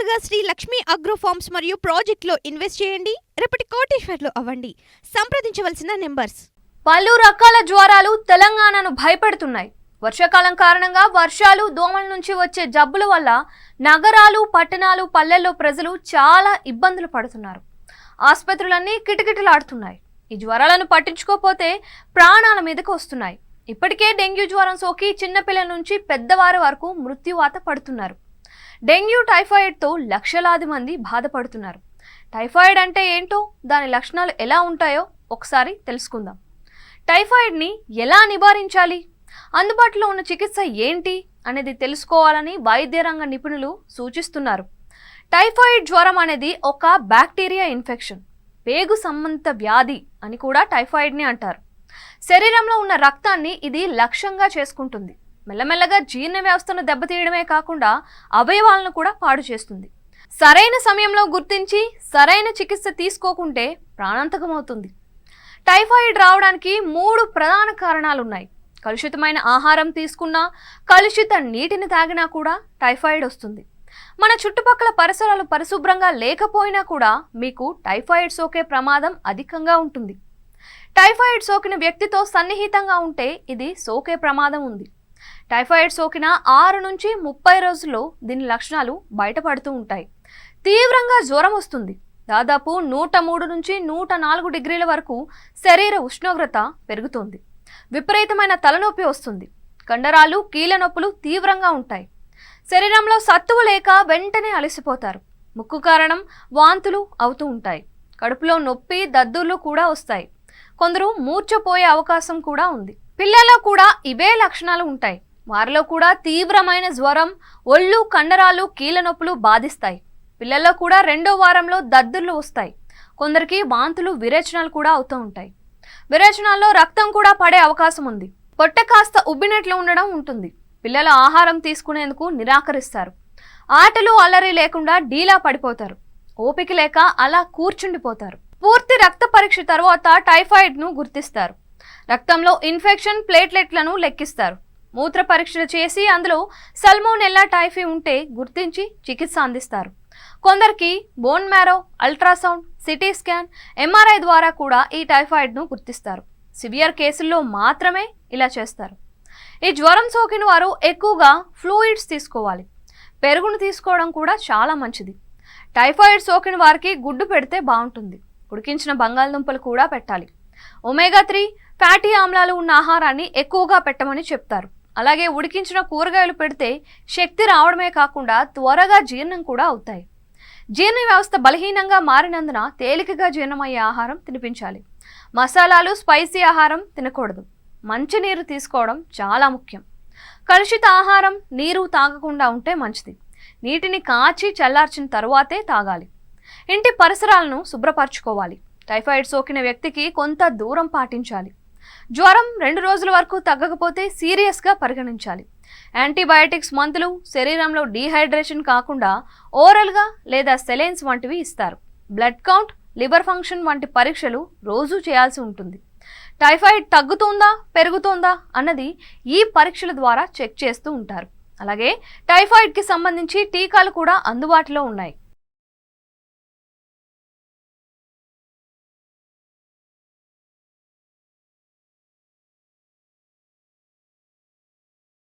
త్వరగా Shri Lakshmi agro forms మరియు ప్రాజెక్టులో ఇన్వెస్ట్ చేయండి. రేపటి కోటీశ్వర్లు అవ్వండి. సంప్రదించవలసిన నెంబర్స్. పలు రకాల జ్వరాలు తెలంగాణను భయపెడుతున్నాయి. వర్షాకాలం కారణంగా వర్షాలు, దోమల నుంచి వచ్చే జబ్బుల వల్ల నగరాలు, పట్టణాలు, పల్లెల్లో ప్రజలు చాలా ఇబ్బందులు పడుతున్నారు. ఆసుపత్రులన్నీ కిటకిటలాడుతున్నాయి. ఈ జ్వరాలను పట్టించుకోకపోతే ప్రాణాల మీదకు వస్తున్నాయి. ఇప్పటికే డెంగ్యూ జ్వరం సోకి చిన్నపిల్లల నుంచి పెద్దవారి వరకు మృత్యువాత పడుతున్నారు. డెంగ్యూ, టైఫాయిడ్తో లక్షలాది మంది బాధపడుతున్నారు. టైఫాయిడ్ అంటే ఏంటో, దాని లక్షణాలు ఎలా ఉంటాయో ఒకసారి తెలుసుకుందాం. టైఫాయిడ్ని ఎలా నివారించాలి, అందుబాటులో ఉన్న చికిత్స ఏంటి అనేది తెలుసుకోవాలని వైద్య రంగ నిపుణులు సూచిస్తున్నారు. టైఫాయిడ్ జ్వరం అనేది ఒక బ్యాక్టీరియా ఇన్ఫెక్షన్, పేగు సంబంధిత వ్యాధి అని కూడా టైఫాయిడ్ని అంటారు. శరీరంలో ఉన్న రక్తాన్ని ఇది లక్ష్యంగా చేసుకుంటుంది. మెల్లమెల్లగా జీర్ణ వ్యవస్థను దెబ్బతీయడమే కాకుండా అవయవాలను కూడా పాడు చేస్తుంది. సరైన సమయంలో గుర్తించి సరైన చికిత్స తీసుకోకుంటే ప్రాణాంతకమవుతుంది. టైఫాయిడ్ రావడానికి 3 ప్రధాన కారణాలున్నాయి. కలుషితమైన ఆహారం తీసుకున్నా, కలుషిత నీటిని తాగినా కూడా టైఫాయిడ్ వస్తుంది. మన చుట్టుపక్కల పరిసరాలు పరిశుభ్రంగా లేకపోయినా కూడా మీకు టైఫాయిడ్ సోకే ప్రమాదం అధికంగా ఉంటుంది. టైఫాయిడ్ సోకిన వ్యక్తితో సన్నిహితంగా ఉంటే ఇది సోకే ప్రమాదం ఉంది. టైఫాయిడ్ సోకిన 6 నుంచి 30 రోజుల్లో దీని లక్షణాలు బయటపడుతూ ఉంటాయి. తీవ్రంగా జ్వరం వస్తుంది. దాదాపు 103 నుంచి 104 డిగ్రీల వరకు శరీర ఉష్ణోగ్రత పెరుగుతుంది. విపరీతమైన తలనొప్పి వస్తుంది. కండరాలు, కీళ్ళ నొప్పులు తీవ్రంగా ఉంటాయి. శరీరంలో సత్తువు లేక వెంటనే అలసిపోతారు. ముక్కు కారణం వాంతులు అవుతూ ఉంటాయి. కడుపులో నొప్పి, దద్దుర్లు కూడా వస్తాయి. కొందరు మూర్ఛపోయే అవకాశం కూడా ఉంది. పిల్లల్లో కూడా ఇవే లక్షణాలు ఉంటాయి. వారిలో కూడా తీవ్రమైన జ్వరం, ఒళ్ళు, కండరాలు, కీళ్ళ నొప్పులు బాధిస్తాయి. పిల్లల్లో కూడా 2వ వారంలో దద్దుర్లు వస్తాయి. కొందరికి వాంతులు, విరేచనాలు కూడా అవుతూ ఉంటాయి. విరేచనాల్లో రక్తం కూడా పడే అవకాశం ఉంది. పొట్ట కాస్త ఉబ్బినట్లు ఉండడం ఉంటుంది. పిల్లలు ఆహారం తీసుకునేందుకు నిరాకరిస్తారు. ఆటలు, అల్లరి లేకుండా డీలా పడిపోతారు. ఓపిక లేక అలా కూర్చుండిపోతారు. పూర్తి రక్త పరీక్ష తర్వాత టైఫాయిడ్ను గుర్తిస్తారు. రక్తంలో ఇన్ఫెక్షన్, ప్లేట్లెట్లను లెక్కిస్తారు. మూత్ర పరీక్షలు చేసి అందులో సల్మోనెల్లా టైఫీ ఉంటే గుర్తించి చికిత్స అందిస్తారు. కొందరికి bone marrow, ultrasound, CT scan, MRI ద్వారా కూడా ఈ టైఫాయిడ్ను గుర్తిస్తారు. సివియర్ కేసుల్లో మాత్రమే ఇలా చేస్తారు. ఈ జ్వరం సోకిన వారు ఎక్కువగా ఫ్లూయిడ్స్ తీసుకోవాలి. పెరుగును తీసుకోవడం కూడా చాలా మంచిది. టైఫాయిడ్ సోకిన వారికి గుడ్డు పెడితే బాగుంటుంది. ఉడికించిన బంగాళదుంపలు కూడా పెట్టాలి. ఒమేగా 3 ఫ్యాటీ ఆమ్లాలు ఉన్న ఆహారాన్ని ఎక్కువగా పెట్టమని చెప్తారు. అలాగే ఉడికించిన కూరగాయలు పెడితే శక్తి రావడమే కాకుండా త్వరగా జీర్ణం కూడా అవుతాయి. జీర్ణ వ్యవస్థ బలహీనంగా మారినందున తేలికగా జీర్ణమయ్యే ఆహారం తినిపించాలి. మసాలాలు, స్పైసీ ఆహారం తినకూడదు. మంచి నీరు తీసుకోవడం చాలా ముఖ్యం. కలుషిత ఆహారం, నీరు తాగకుండా ఉంటే మంచిది. నీటిని కాచి చల్లార్చిన తరువాతే తాగాలి. ఇంటి పరిసరాలను శుభ్రపరచుకోవాలి. టైఫాయిడ్ సోకిన వ్యక్తికి కొంత దూరం పాటించాలి. జ్వరం 2 రోజుల వరకు తగ్గకపోతే సీరియస్గా పరిగణించాలి. యాంటీబయాటిక్స్ మందులు, శరీరంలో డీహైడ్రేషన్ కాకుండా ఓరల్గా లేదా సెలైన్స్ వంటివి ఇస్తారు. బ్లడ్ కౌంట్, లివర్ ఫంక్షన్ వంటి పరీక్షలు రోజూ చేయాల్సి ఉంటుంది. టైఫాయిడ్ తగ్గుతోందా, పెరుగుతోందా అన్నది ఈ పరీక్షల ద్వారా చెక్ చేస్తూ ఉంటారు. అలాగే టైఫాయిడ్కి సంబంధించి టీకాలు కూడా అందుబాటులో ఉన్నాయి.